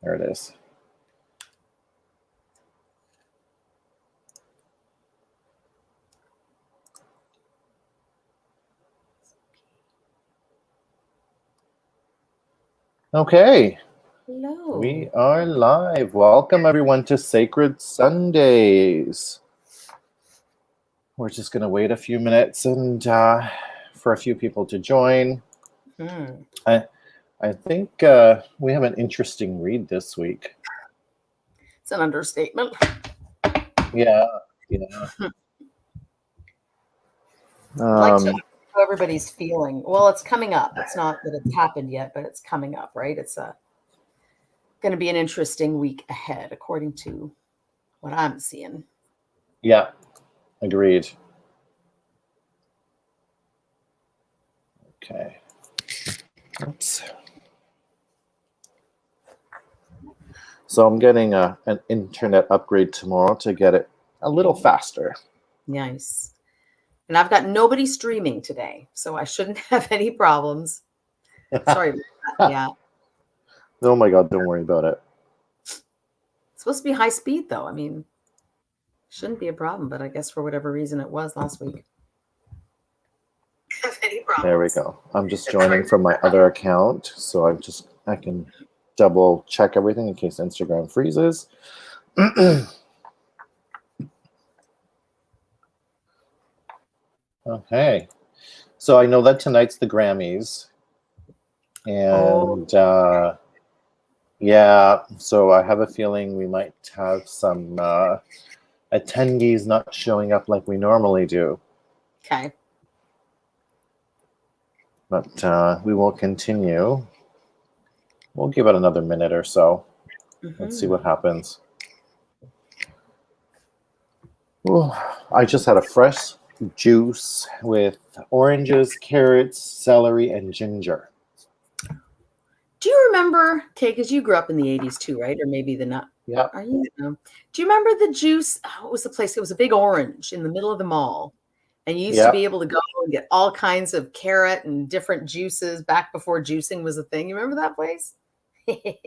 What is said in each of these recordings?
There it is. Okay. Hello. We are live. Welcome everyone to Sacred Sundays. We're just going to wait a few minutes and for a few people to join. I think we have an interesting read this week. It's an understatement. Yeah. I'd like to know how everybody's feeling. Well, it's coming up. It's not that it's happened yet, but it's coming up, right? It's going to be an interesting week ahead, according to what I'm seeing. Yeah, agreed. Okay. Oops. So I'm getting an internet upgrade tomorrow to get it a little faster. Nice. And I've got nobody streaming today, so I shouldn't have any problems. Sorry about that. Yeah. Oh my God, don't worry about it. It's supposed to be high speed, though. I mean, shouldn't be a problem, but I guess for whatever reason it was last week. Have any problems? There we go. I'm just joining from my other account, so I can double check everything in case Instagram freezes. Okay. So I know that tonight's the Grammys. And yeah, so I have a feeling we might have some attendees not showing up like we normally do. Okay. But we will continue. We'll give it another minute or so. Let's see what happens. Ooh, I just had a fresh juice with oranges, carrots, celery, and ginger. Do you remember, okay, because you grew up in the 80s too, right? Or maybe the not. Yeah. Do you remember the juice? What was the place? It was a big orange in the middle of the mall. And you used to be able to go and get all kinds of carrot and different juices back before juicing was a thing. You remember that place?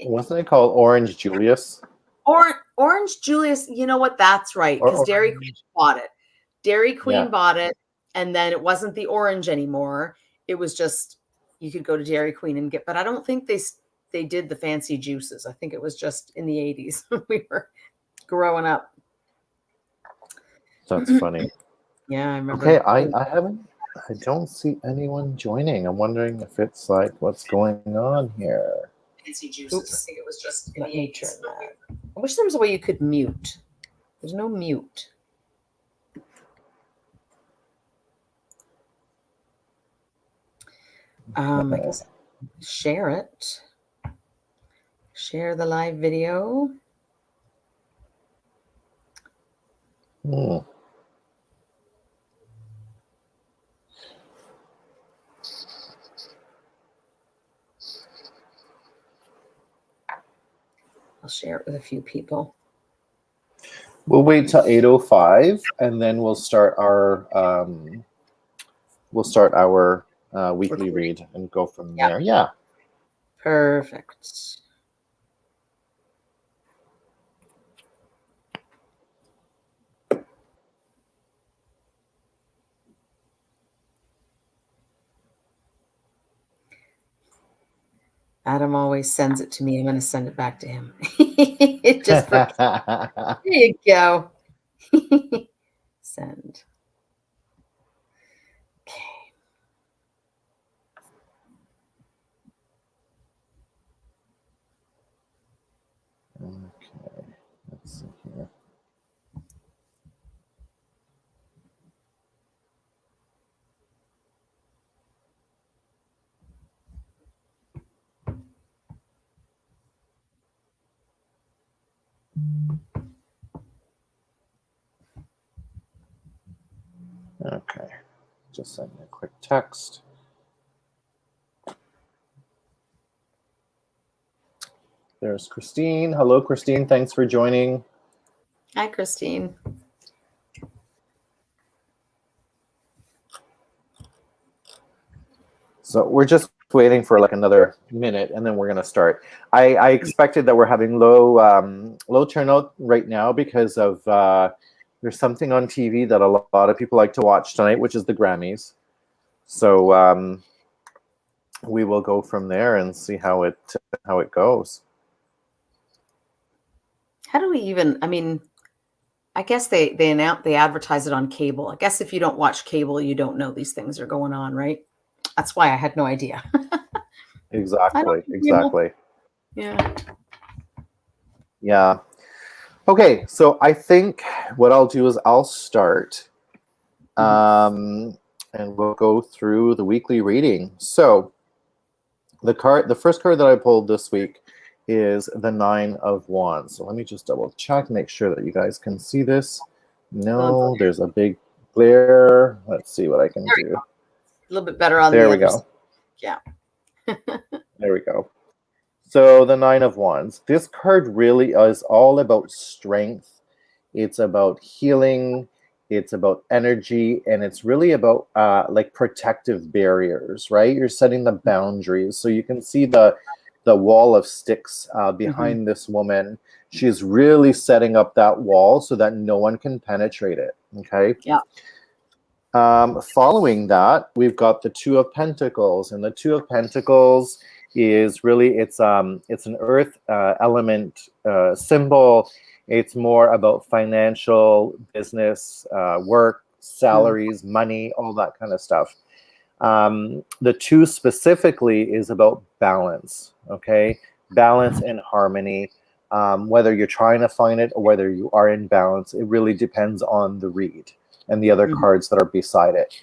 Wasn't it called Orange Julius? Orange Julius, you know what? That's right, because Dairy Queen bought it. Dairy Queen bought it, and then it wasn't the orange anymore. It was just, you could go to Dairy Queen and get, but I don't think they did the fancy juices. I think it was just in the 80s when we were growing up. That's funny. Yeah, I remember. Okay, I don't see anyone joining. I'm wondering if it's like, what's going on here? Fancy juices. Oops. I think it was just in the 80s. I wish there was a way you could mute. There's no mute. I guess share it. Share the live video. I'll share it with a few people. We'll wait till 8:05, and then we'll start our weekly read and go from there. Yeah. Perfect. Adam always sends it to me. I'm going to send it back to him. Just for there you go. Send. Okay. Okay. Let's see here. Okay, just send me a quick text. There's Christine. Hello, Christine. Thanks for joining. Hi, Christine. So we're just waiting for like another minute, and then we're gonna start. I expected that we're having low turnout right now because of there's something on TV that a lot of people like to watch tonight, which is the Grammys. So we will go from there and see how it goes. How do we even? I mean, I guess they advertise it on cable. I guess if you don't watch cable, you don't know these things are going on, right? That's why I had no idea. Exactly. Yeah. Yeah. Okay, so I think what I'll do is I'll start, and we'll go through the weekly reading. So the first card that I pulled this week is the Nine of Wands. So let me just double check, make sure that you guys can see this. No, there's a big glare. Let's see what I can do. A little bit better on there we go. Yeah. There we go. So the Nine of Wands. This card really is all about strength. It's about healing. It's about energy, and it's really about like protective barriers, right? You're setting the boundaries. So you can see the wall of sticks behind this woman. She's really setting up that wall so that no one can penetrate it. Okay. Yeah. Following that, we've got the Two of Pentacles, and the Two of Pentacles is really it's an earth element symbol. It's more about financial, business, work, salaries, money, all that kind of stuff. The two specifically is about balance, okay? Balance and harmony. Whether you're trying to find it or whether you are in balance, it really depends on the read and the other cards that are beside it.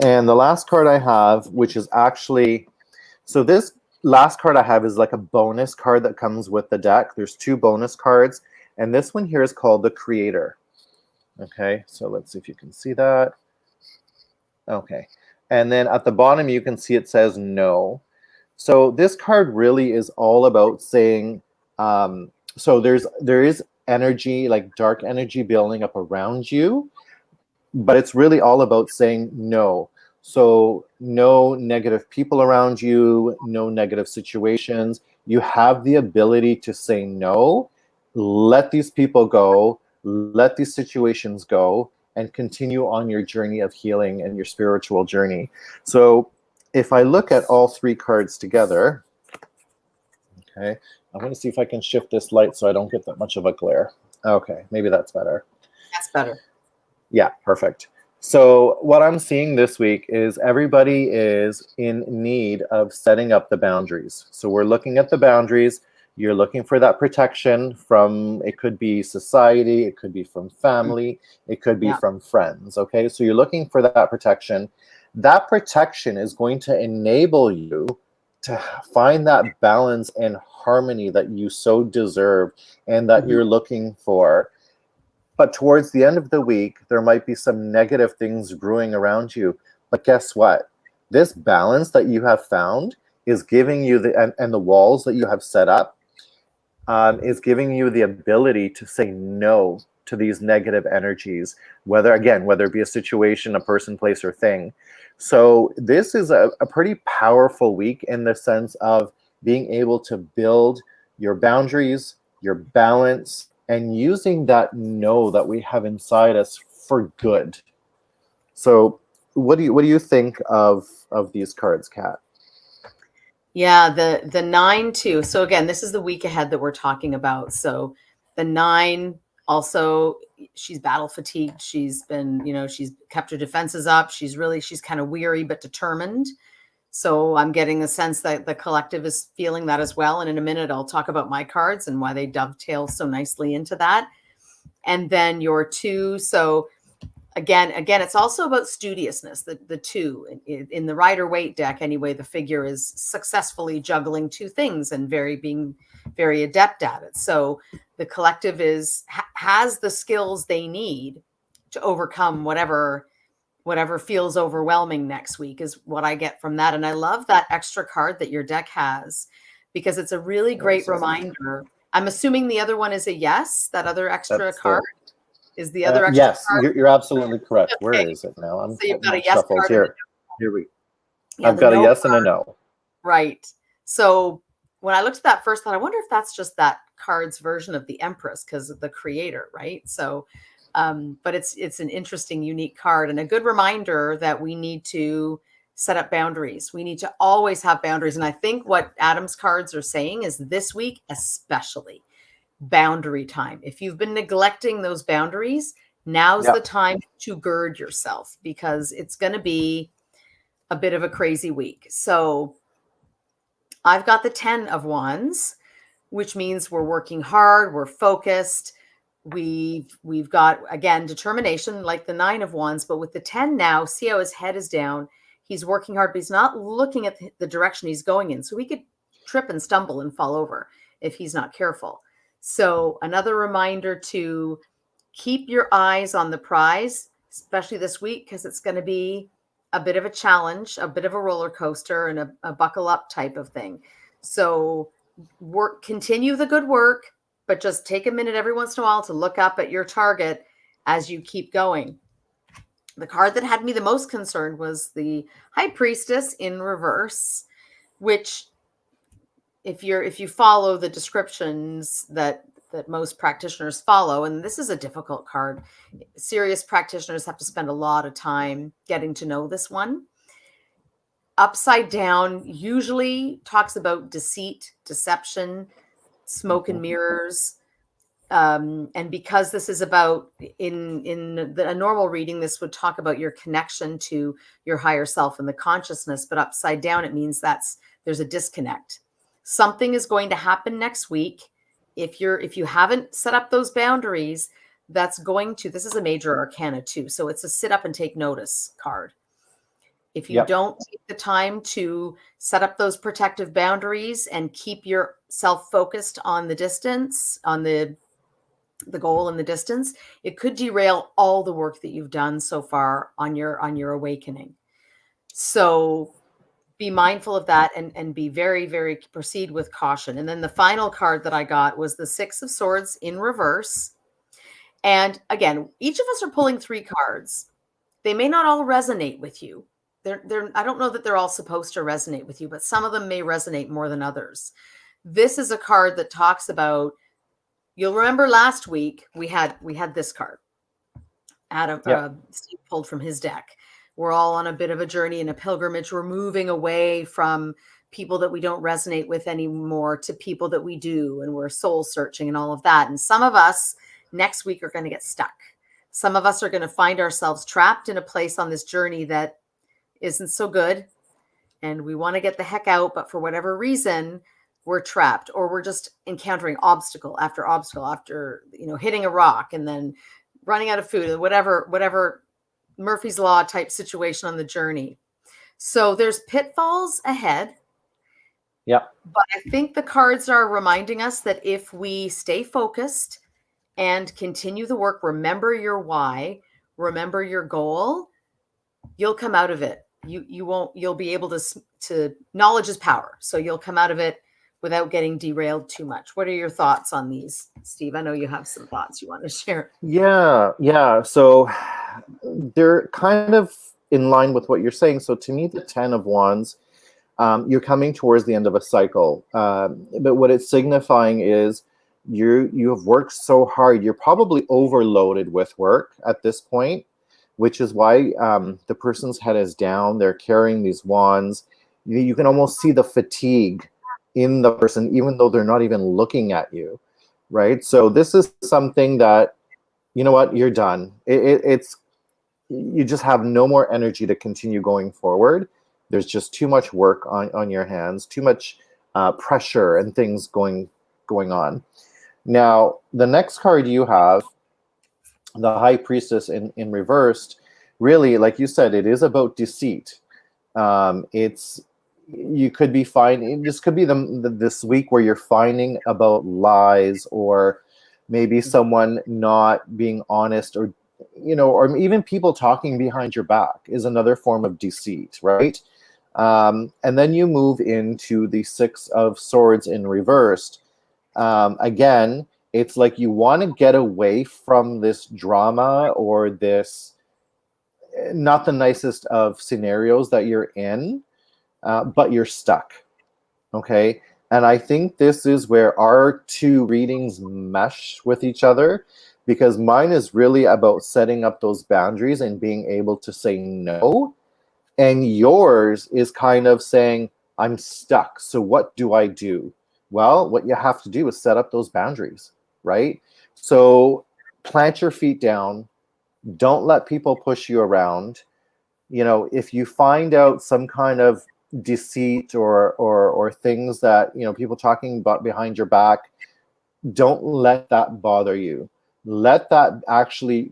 And the last card I have, which is actually, so this last card I have is like a bonus card that comes with the deck. There's two bonus cards, and this one here is called the Creator. Okay, so let's see if you can see that. Okay, and then at the bottom you can see it says no. So this card really is all about saying, so there is energy, like dark energy building up around you, but it's really all about saying no. So no negative people around you, no negative situations. You have the ability to say no, let these people go, let these situations go, and continue on your journey of healing and your spiritual journey. So if I look at all three cards together, okay, I'm going to see if I can shift this light so I don't get that much of a glare. Okay, maybe that's better. That's better. Yeah, perfect. So what I'm seeing this week is everybody is in need of setting up the boundaries. So we're looking at the boundaries. You're looking for that protection from, it could be society, it could be from family, it could be from friends, okay? So you're looking for that protection. That protection is going to enable you to find that balance and harmony that you so deserve and that you're looking for. But towards the end of the week, there might be some negative things brewing around you. But guess what? This balance that you have found is giving you and the walls that you have set up is giving you the ability to say no to these negative energies, whether it be a situation, a person, place, or thing. So this is a pretty powerful week in the sense of being able to build your boundaries, your balance, and using that no that we have inside us for good. So what do you think of these cards, Kat? Yeah, the 9 too. So again, this is the week ahead that we're talking about. So the 9 also, she's battle fatigued. She's been, she's kept her defenses up. She's kind of weary but determined. So I'm getting the sense that the collective is feeling that as well. And in a minute, I'll talk about my cards and why they dovetail so nicely into that. And then your 2. So again, it's also about studiousness. The 2 in the Rider-Waite deck, anyway, the figure is successfully juggling 2 things and being very adept at it. So the collective has the skills they need to overcome whatever feels overwhelming next week is what I get from that. And I love that extra card that your deck has because it's a really great reminder. I'm assuming the other one is a yes, that other extra card is the other extra yes, card. You're absolutely correct. Okay. Where is it now? So you've got a yes card. Here we Yeah, I've the got a no yes and a card. no. Right. So when I looked at that first, I thought, I wonder if that's just that card's version of the Empress because of the creator, right? So, but it's an interesting, unique card and a good reminder that we need to set up boundaries. We need to always have boundaries. And I think what Adam's cards are saying is this week, especially boundary time. If you've been neglecting those boundaries, now's the Yep. time to gird yourself because it's going to be a bit of a crazy week. So I've got the 10 of wands, which means we're working hard, we're focused. We've got, again, determination like the 9 of wands, but with the 10 now, see how his head is down. He's working hard, but he's not looking at the direction he's going in. So he could trip and stumble and fall over if he's not careful. So another reminder to keep your eyes on the prize, especially this week, because it's going to be a bit of a challenge, a bit of a roller coaster, and a buckle up type of thing. So continue the good work, but just take a minute every once in a while to look up at your target as you keep going. The card that had me the most concerned was the High Priestess in reverse, which if you follow the descriptions that most practitioners follow, and this is a difficult card, serious practitioners have to spend a lot of time getting to know this one. Upside down usually talks about deceit, deception, smoke and mirrors. And because this is about in a normal reading, this would talk about your connection to your higher self and the consciousness, but upside down, it means there's a disconnect. Something is going to happen next week. If you haven't set up those boundaries, this is a major arcana too. So it's a sit up and take notice card. If you don't take the time to set up those protective boundaries and keep yourself focused on the distance, on the goal and the distance, it could derail all the work that you've done so far on your awakening. So be mindful of that and be very, very proceed with caution. And then the final card that I got was the 6 of Swords in reverse. And again, each of us are pulling 3 cards. They may not all resonate with you. I don't know that they're all supposed to resonate with you, but some of them may resonate more than others. This is a card that talks about, you'll remember last week we had this card. Adam Steve pulled from his deck. We're all on a bit of a journey and a pilgrimage. We're moving away from people that we don't resonate with anymore to people that we do, and we're soul searching and all of that. And some of us next week are going to get stuck. Some of us are going to find ourselves trapped in a place on this journey that isn't so good, and we want to get the heck out, but for whatever reason we're trapped, or we're just encountering obstacle after hitting a rock and then running out of food, or whatever Murphy's Law type situation on the journey. So there's pitfalls ahead. Yeah. But I think the cards are reminding us that if we stay focused and continue the work, remember your why, remember your goal, you'll come out of it. You'll be able to knowledge is power. So you'll come out of it without getting derailed too much. What are your thoughts on these, Steve? I know you have some thoughts you want to share. Yeah. So they're kind of in line with what you're saying. So to me, the 10 of Wands, you're coming towards the end of a cycle. But what it's signifying is you have worked so hard. You're probably overloaded with work at this point, which is why the person's head is down. They're carrying these wands. You can almost see the fatigue in the person, even though they're not even looking at you, right? So this is something that, you know what, you're done. You just have no more energy to continue going forward. There's just too much work on your hands, too much pressure and things going on. Now, the next card you have, the High Priestess in reversed, really, like you said, it is about deceit. You could be finding, this could be this week where you're finding about lies, or maybe someone not being honest, or or even people talking behind your back is another form of deceit, right? And then you move into the 6 of Swords in reversed. Again, it's like you want to get away from this drama, or this not the nicest of scenarios that you're in. but you're stuck. Okay. And I think this is where our two readings mesh with each other, because mine is really about setting up those boundaries and being able to say no. And yours is kind of saying, I'm stuck. So what do I do? Well, what you have to do is set up those boundaries, right? So plant your feet down. Don't let people push you around. You know, if you find out some kind of deceit or things that, you know, people talking about behind your back, don't let that bother you. Let that actually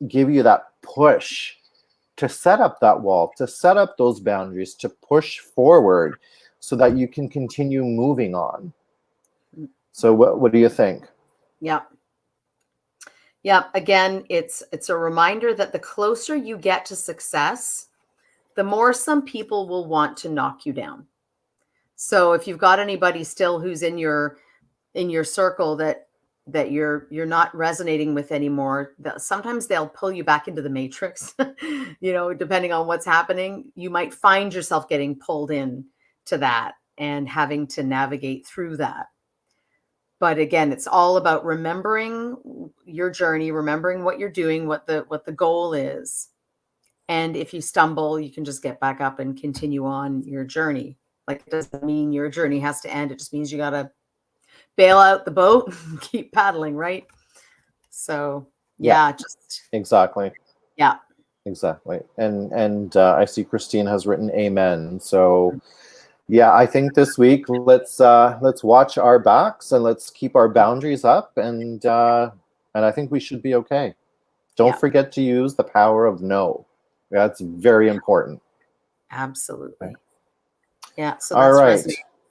give you that push to set up that wall, to set up those boundaries, to push forward so that you can continue moving on. So what do you think? Yeah. Yeah. Again, it's a reminder that the closer you get to success, the more some people will want to knock you down. So if you've got anybody still who's in your circle that you're not resonating with anymore, sometimes they'll pull you back into the matrix. You know, depending on what's happening, you might find yourself getting pulled in to that and having to navigate through that. But again, it's all about remembering your journey, remembering what you're doing, what the goal is. And if you stumble, you can just get back up and continue on your journey. Like, it doesn't mean your journey has to end. It just means you got to bail out the boat and keep paddling, right? So yeah, just exactly. Yeah. Exactly. And I see Christine has written amen. So yeah, I think this week let's watch our backs and let's keep our boundaries up, and I think we should be okay. Don't forget to use the power of no. That's very important. Absolutely. Okay. Yeah. So all right,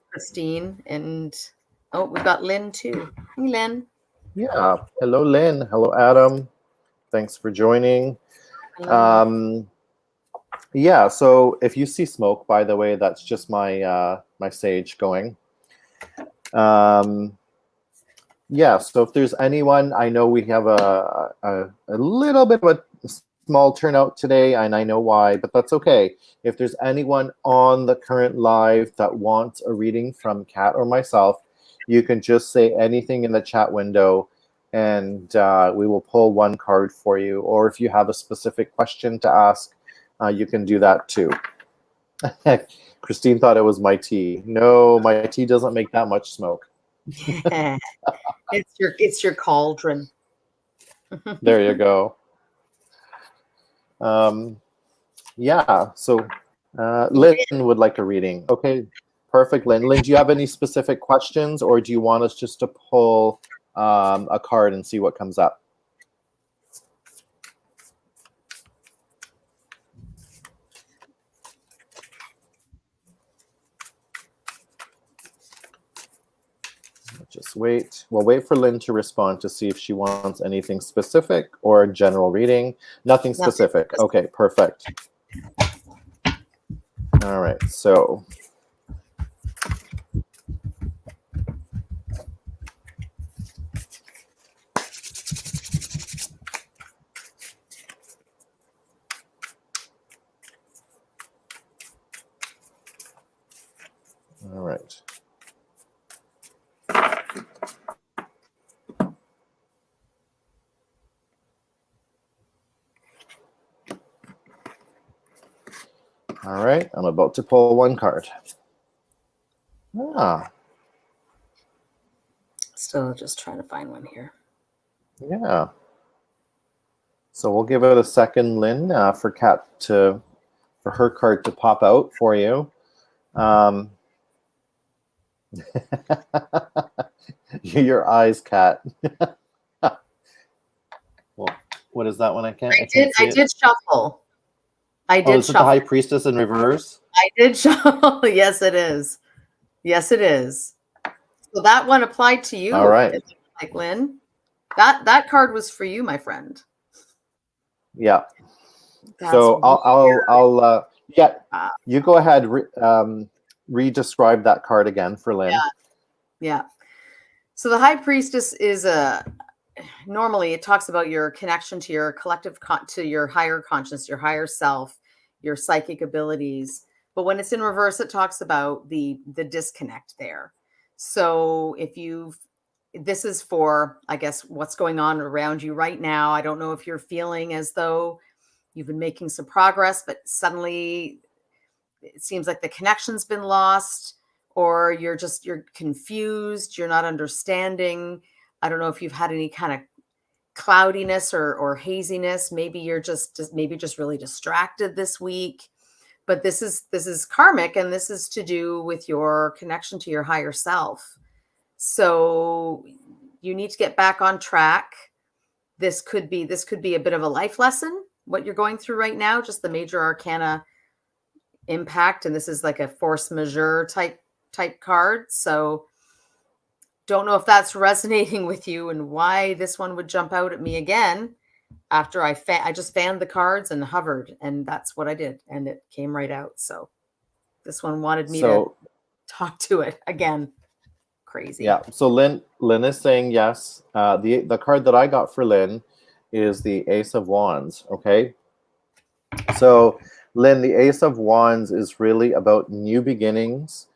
Christine, and we've got Lynn too. Hey, Lynn. Yeah. Hello, Lynn. Hello, Adam. Thanks for joining. Yeah, so if you see smoke, by the way, that's just my my sage going. Yeah, so if there's anyone, I know we have a little bit of a small turnout today, and I know why, but that's okay. If there's anyone on the current live that wants a reading from Kat or myself, you can just say anything in the chat window, and we will pull one card for you. Or if you have a specific question to ask, you can do that too. Christine thought it was my tea. No, my tea doesn't make that much smoke. It's your cauldron. There you go. Yeah, so Lynn would like a reading. Okay, perfect, Lynn. Lynn, do you have any specific questions, or do you want us just to pull a card and see what comes up? Just wait. We'll wait for Lynn to respond to see if she wants anything specific or a general reading. Nothing specific. Okay, perfect. All right, so. All right. All right, I'm about to pull one card. Still just trying to find one here. Yeah. So we'll give it a second, Lynn, for her card to pop out for you. Your eyes, Kat. Well, what is that one? I did shuffle. I did is it the High Priestess in reverse? I did shuffle. Yes, it is. Yes, it is. So that one applied to you. All right. Like, Lynn, that card was for you, my friend. Yeah. So I'll you go ahead, re-describe that card again for Lynn. Yeah. So the High Priestess is normally it talks about your connection to your collective, to your higher conscience, your higher self, your psychic abilities. But when it's in reverse, it talks about the disconnect there. So this is for, I guess, what's going on around you right now. I don't know if you're feeling as though you've been making some progress, but suddenly it seems like the connection's been lost, or you're confused, you're not understanding. I don't know if you've had any kind of cloudiness or haziness. Maybe you're just really distracted this week. But this is karmic, and this is to do with your connection to your higher self. So you need to get back on track. This could be a bit of a life lesson, what you're going through right now, just the major arcana impact. And this is like a force majeure type card. So don't know if that's resonating with you and why this one would jump out at me again. After I just fanned the cards and hovered, and that's what I did, and it came right out. So this one wanted me to talk to it again. Crazy. Yeah. So Lynn is saying yes. The card that I got for Lynn is the Ace of Wands. Okay. So Lynn, the Ace of Wands is really about new beginnings,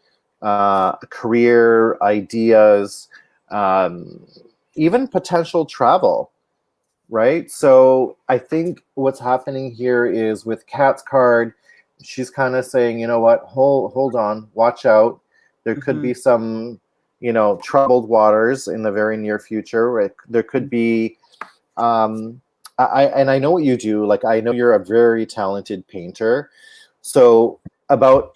career ideas, even potential travel. Right. So I think what's happening here is with Kat's card, she's kind of saying, you know what, hold on, watch out. There could be some, troubled waters in the very near future. Right? There could be, I know what you do. Like, I know you're a very talented painter. So about,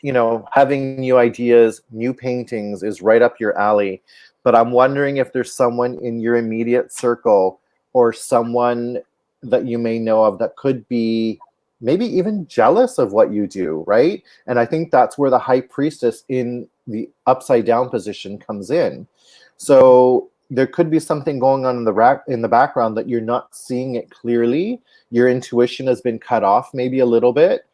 having new ideas, new paintings is right up your alley. But I'm wondering if there's someone in your immediate circle or someone that you may know of that could be maybe even jealous of what you do, right? And I think that's where the High Priestess in the upside down position comes in. So there could be something going on in the background that you're not seeing it clearly. Your intuition has been cut off maybe a little bit.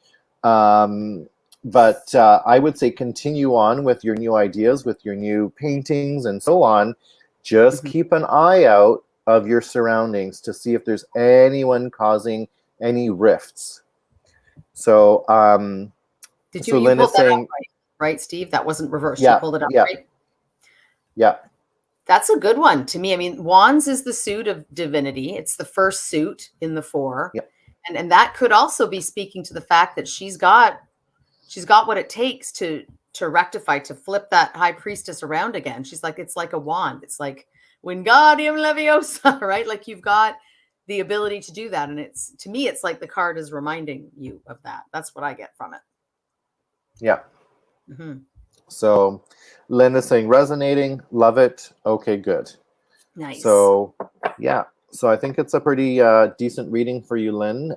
But I would say continue on with your new ideas, with your new paintings and so on. Just keep an eye out of your surroundings to see if there's anyone causing any rifts. So, did you pull that up right, Steve? That wasn't reversed. Yeah, you pulled it up, right? Yeah. That's a good one to me. I mean, Wands is the suit of divinity. It's the first suit in the four. Yep. And that could also be speaking to the fact that she's got what it takes to rectify, to flip that High Priestess around again. She's like, it's like a wand. It's like Wingardium Leviosa, right? Like, you've got the ability to do that. And to me, it's like the card is reminding you of that. That's what I get from it. Yeah. So Lynn is saying resonating, love it. Okay, good. Nice. So yeah. So I think it's a pretty decent reading for you, Lynn.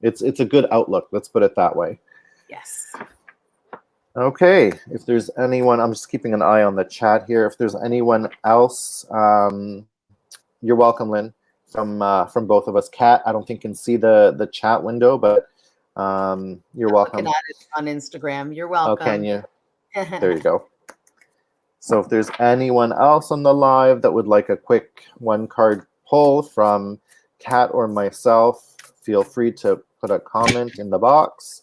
It's a good outlook. Let's put it that way. Yes. Okay, if there's anyone, I'm just keeping an eye on the chat here. If there's anyone else, you're welcome, Lynn, from both of us. Kat, I don't think can see the chat window, but you're welcome. Looking at it on Instagram. You're welcome. Oh, can you? There you go. So if there's anyone else on the live that would like a quick one card pull from Kat or myself, feel free to put a comment in the box.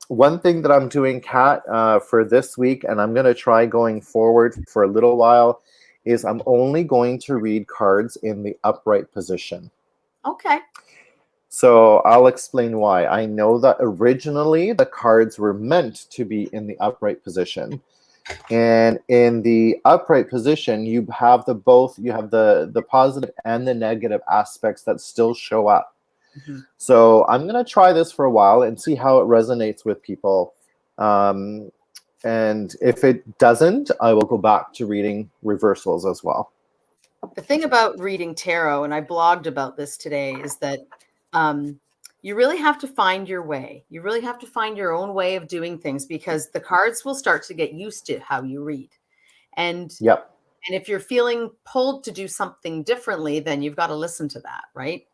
One thing that I'm doing, Kat, for this week, and I'm going to try going forward for a little while, is I'm only going to read cards in the upright position. Okay. So I'll explain why. I know that originally the cards were meant to be in the upright position. And in the upright position, you have the positive and the negative aspects that still show up. So I'm going to try this for a while and see how it resonates with people. And if it doesn't, I will go back to reading reversals as well. The thing about reading tarot, and I blogged about this today, is that you really have to find your way. You really have to find your own way of doing things, because the cards will start to get used to how you read. And if you're feeling pulled to do something differently, then you've got to listen to that, right?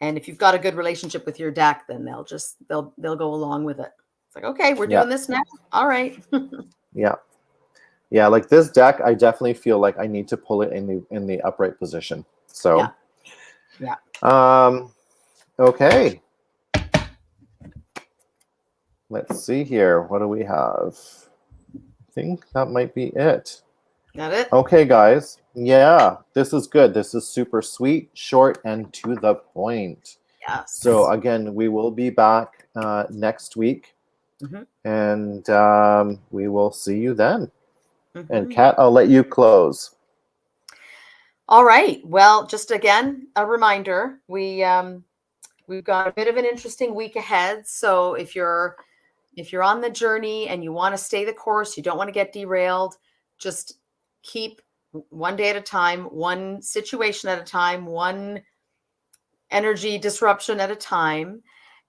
And if you've got a good relationship with your deck, then they'll go along with it. It's like, okay, we're doing this now. All right. Yeah. Like this deck, I definitely feel like I need to pull it in the upright position. So, yeah. Okay. let's see here. What do we have? I think that might be it. Got it? Okay, guys. Yeah, this is good. This is super sweet, short, and to the point. Yes. So again, we will be back next week, and we will see you then. And Kat, I'll let you close. All right. Well, just again, a reminder, we've got a bit of an interesting week ahead. So if you're on the journey and you want to stay the course, you don't want to get derailed, just keep one day at a time, one situation at a time, one energy disruption at a time,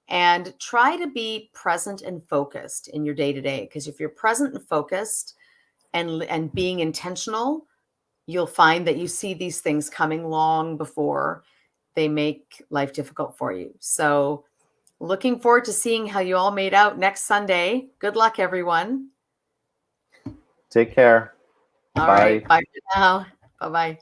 and try to be present and focused in your day-to-day. Because if you're present and focused and being intentional, you'll find that you see these things coming long before they make life difficult for you. So looking forward to seeing how you all made out next Sunday. Good luck, everyone. Take care. All Bye. right. Bye for now. Bye-bye.